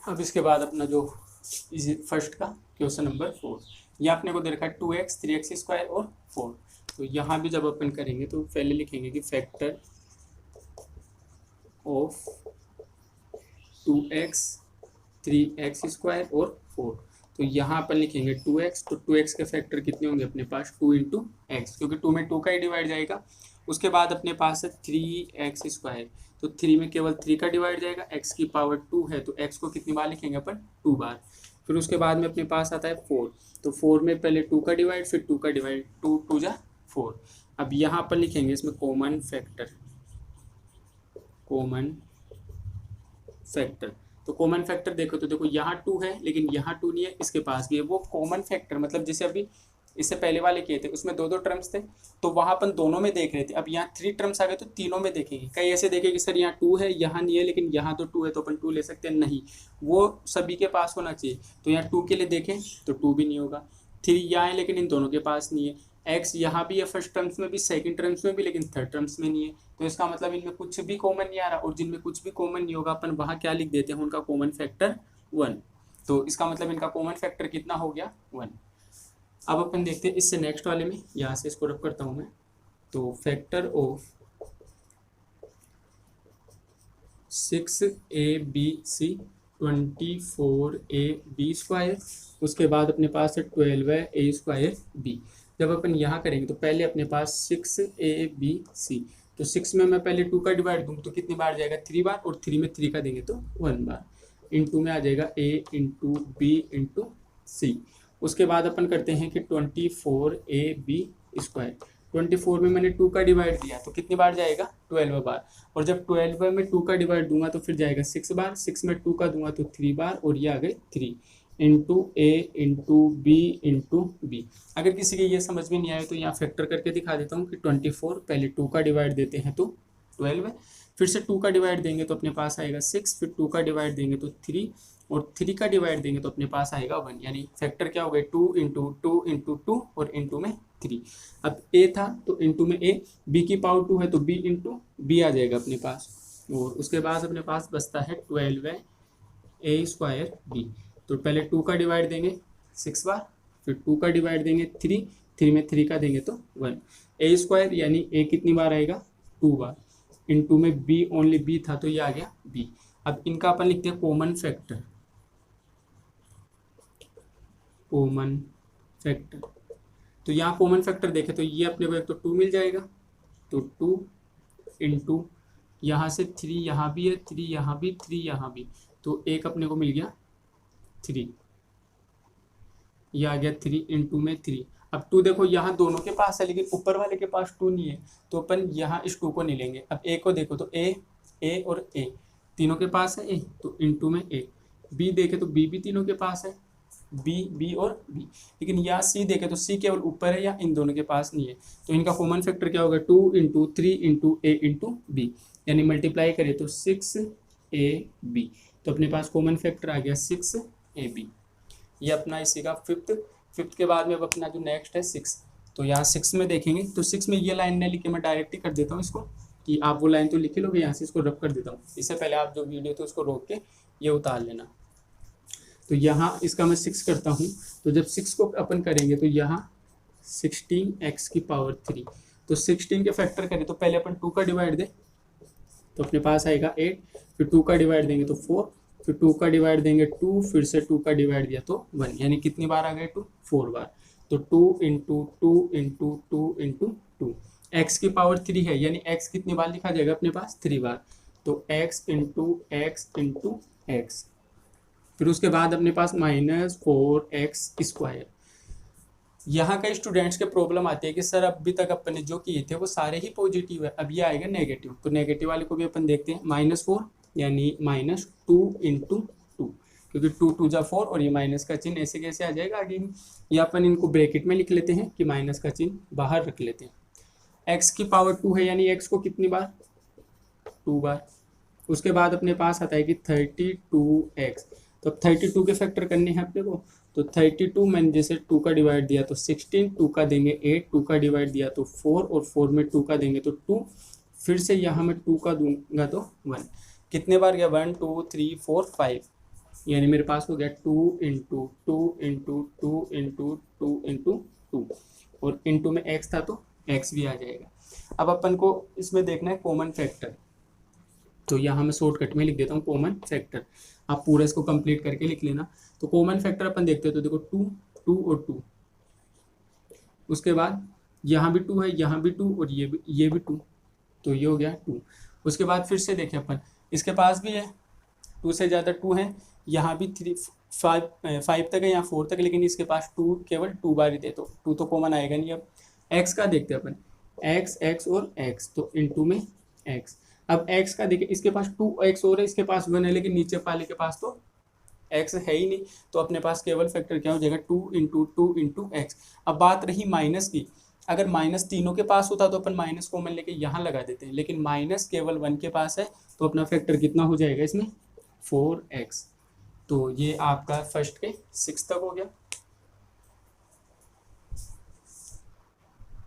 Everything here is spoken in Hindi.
अब इसके बाद अपना जो इस फर्स्ट का क्वेश्चन नंबर 4, ये आपने को दे रखा है 2x 3x स्क्वायर और 4। तो यहाँ भी जब अपन करेंगे तो पहले लिखेंगे कि factor of 2x 3x square और 4। तो यहाँ अपन लिखेंगे 2x, तो 2x के फैक्टर कितने होंगे अपने पास 2 इंटू एक्स, क्योंकि 2 में 2 का ही डिवाइड जाएगा। उसके बाद अपने पास है 3x स्क्वायर, तो 3 में केवल 3 का डिवाइड जाएगा, x की पावर 2 है तो x को कितनी बार लिखेंगे अपन 2 बार। फिर उसके बाद में अपने पास आता है 4, तो 4 में पहले 2 का डिवाइड फिर 2 का डिवाइड, 2 2 जा 4। अब यहाँ अपन लिखेंगे इसमें कॉमन फैक्टर, कॉमन फैक्टर। तो कॉमन फैक्टर देखो तो देखो यहाँ 2 है लेकिन यहाँ 2 नहीं है, इसके पास भी है। वो कॉमन फैक्टर मतलब जैसे अभी इससे पहले वाले किए थे उसमें 2 2 टर्म्स थे, तो वहाँ अपन दोनों में देख रहे थे। अब यहाँ 3 टर्म्स आ गए तो तीनों में देखेंगे। कई ऐसे देखेंगे सर यहाँ 2 है यहाँ नहीं है, लेकिन यहाँ तो 2 है तो अपन 2 ले सकते हैं, नहीं, वो सभी के पास होना चाहिए। तो यहाँ 2 के लिए देखें तो 2 भी नहीं होगा, 3 यहाँ है लेकिन इन दोनों के पास नहीं है, एक्स यहाँ भी है फर्स्ट टर्म्स में भी सेकंड टर्म्स में भी लेकिन थर्ड टर्म्स में नहीं है। तो इसका मतलब इनमें कुछ भी कॉमन नहीं आ रहा, और जिनमें कुछ भी कॉमन नहीं होगा अपन वहाँ क्या लिख देते हैं, उनका कॉमन फैक्टर 1। तो इसका मतलब इनका कॉमन फैक्टर कितना हो गया 1। अब अपन देखते हैं इससे नेक्स्ट वाले में, यहाँ से इसको रब करता हूँ मैं। तो factor of 6abc 24ab square, उसके बाद अपने पास है 12a स्क्वायर b। जब अपन यहाँ करेंगे तो पहले अपने पास 6abc, तो 6 में मैं पहले 2 का डिवाइड दूँ तो कितनी बार जाएगा 3 बार, और 3 में 3 का देंगे तो 1 बार, इंटू में आ जाएगा a into b into c। उसके बाद अपन करते हैं कि 24ab स्क्वायर, 24 में मैंने 2 का डिवाइड दिया तो कितनी बार जाएगा 12 बार, और जब 12 में 2 का डिवाइड दूंगा तो फिर जाएगा 6 बार, 6 में 2 का दूंगा तो 3 बार, और ये आ गए 3 into a into b into b। अगर किसी के ये समझ में नहीं आए तो यहाँ फैक्टर करके दिखा देता हूँ कि 24 पहले 2 का डिवाइड देते हैं तो 12 है, फिर से 2 का डिवाइड देंगे तो अपने पास आएगा 6, फिर 2 का डिवाइड देंगे तो 3, और 3 का डिवाइड देंगे तो अपने पास आएगा 1। यानी फैक्टर क्या हो गए 2 इंटू 2 इंटू 2 और इंटू में 3। अब a था तो इंटू में a, b की पावर 2 है तो b इंटू b आ जाएगा अपने पास, और उसके बाद अपने पास बचता है 12a स्क्वायर b। तो पहले 2 का डिवाइड देंगे 6 बार, फिर 2 का डिवाइड देंगे 3, 3 में 3 का देंगे तो 1, a स्क्वायर यानी a कितनी बार आएगा 2 बार, इंटू में b ओनली b था तो ये आ गया b। अब इनका अपन लिखते हैं कॉमन फैक्टर, कॉमन फैक्टर। तो यहाँ कॉमन फैक्टर देखें तो ये अपने को एक तो 2 मिल जाएगा, तो 2 इंटू यहाँ से 3 यहाँ भी है, 3 यहाँ भी, 3 यहाँ भी, तो एक अपने को मिल गया 3, ये आ गया 3 इंटू में 3। अब 2 देखो यहाँ दोनों के पास है लेकिन ऊपर वाले के पास 2 नहीं है, तो अपन यहाँ इस 2 को नहीं लेंगे। अब a को देखो तो a और a तीनों के पास है a, तो इंटू में a। b देखे तो b भी तीनों के पास है, b और b, लेकिन यहाँ c देखे तो c केवल ऊपर है या इन दोनों के पास नहीं है। तो इनका कॉमन फैक्टर क्या होगा 2 into 3 into a into b, यानी मल्टीप्लाई करें तो 6ab, तो अपने पास कॉमन फैक्टर आ गया 6ab। ये अपना इसी का फिफ्थ के बाद में अब अपना जो नेक्स्ट है 6। तो यहाँ 6 में देखेंगे तो 6 में ये लाइन नहीं लिखे, मैं डायरेक्ट ही कर देता हूँ इसको कि आप वो लाइन तो लिखे लोगे, यहाँ से इसको रब कर देता हूँ। इससे पहले आप जो वीडियो तो उसको रोक के ये उतार लेना। तो यहाँ इसका मैं 6 करता हूँ, तो जब 6 को अपन करेंगे तो यहाँ 16x की पावर 3, तो 16 के फैक्टर करें तो पहले अपन 2 का डिवाइड दे तो अपने पास आएगा 8, फिर 2 का डिवाइड देंगे तो 4, फिर 2 का डिवाइड देंगे 2, फिर से 2 का डिवाइड दिया तो 1, यानी कितनी बार आ गए 2 4 बार। तो 2 इंटू 2 इंटू 2 इंटू 2, एक्स की पावर 3 है यानी x कितनी बार लिखा जाएगा अपने पास 3 बार, तो x into x into x. फिर उसके बाद अपने पास -4x स्क्वायर। यहाँ कई स्टूडेंट्स के प्रॉब्लम आती है कि सर अभी तक अपन ने जो किए थे वो सारे ही पॉजिटिव है, अब ये आएगा नेगेटिव, तो नेगेटिव वाले को भी अपन देखते हैं। -4 यानी -2 इंटू 2, क्योंकि 2 2 जा 4 और ये माइनस का चिन्ह ऐसे कैसे आ जाएगा आगे, या अपन इनको ब्रैकेट में लिख लेते हैं कि माइनस का चिन्ह बाहर रख लेते हैं। x की पावर 2 है यानी x को कितनी बार 2 बार। उसके बाद अपने पास आता है कि 32x, तो 32 के फैक्टर करने हैं अपने को, तो 32 मैंने जैसे 2 का डिवाइड दिया तो 16, 2 का देंगे 8, 2 का डिवाइड दिया तो 4, और 4 में 2 का देंगे तो 2, फिर से यहाँ मैं 2 का दूंगा तो 1, कितने बार गया 1 2 3 4 5, यानी मेरे पास हो गया 2 × 2 × 2 × 2 और इंटू में x था तो x भी आ जाएगा। अब अपन को इसमें देखना है कॉमन फैक्टर, तो यहाँ मैं शॉर्टकट में लिख देता हूँ कॉमन फैक्टर, आप पूरा इसको कंप्लीट करके लिख लेना। तो कॉमन फैक्टर अपन देखते हैं, तो देखो 2 2 और 2, उसके बाद यहाँ भी 2 है, यहाँ भी 2 और ये भी 2, तो ये हो गया 2। उसके बाद फिर से देखें अपन, इसके पास भी है 2 से ज़्यादा 2 है, यहाँ भी 5 तक है, यहाँ 4 तक, लेकिन इसके पास 2 केवल 2 बार ही थे, तो 2 तो कॉमन आएगा नहीं। अब x का देखते हैं अपन, x और x, तो इनटू में x। अब x का देखिए, इसके पास 2x और है, इसके पास 1 है, लेकिन नीचे वाले के पास तो x है ही नहीं, तो अपने पास केवल फैक्टर क्या हो जाएगा 2 × 2 × x। अब बात रही माइनस की, अगर माइनस तीनों के पास होता तो अपन माइनस कॉमन लेके यहाँ लगा देते हैं, लेकिन माइनस केवल 1 के पास है, तो अपना फैक्टर कितना हो जाएगा इसमें 4x। तो ये आपका फर्स्ट के 6 तक हो गया।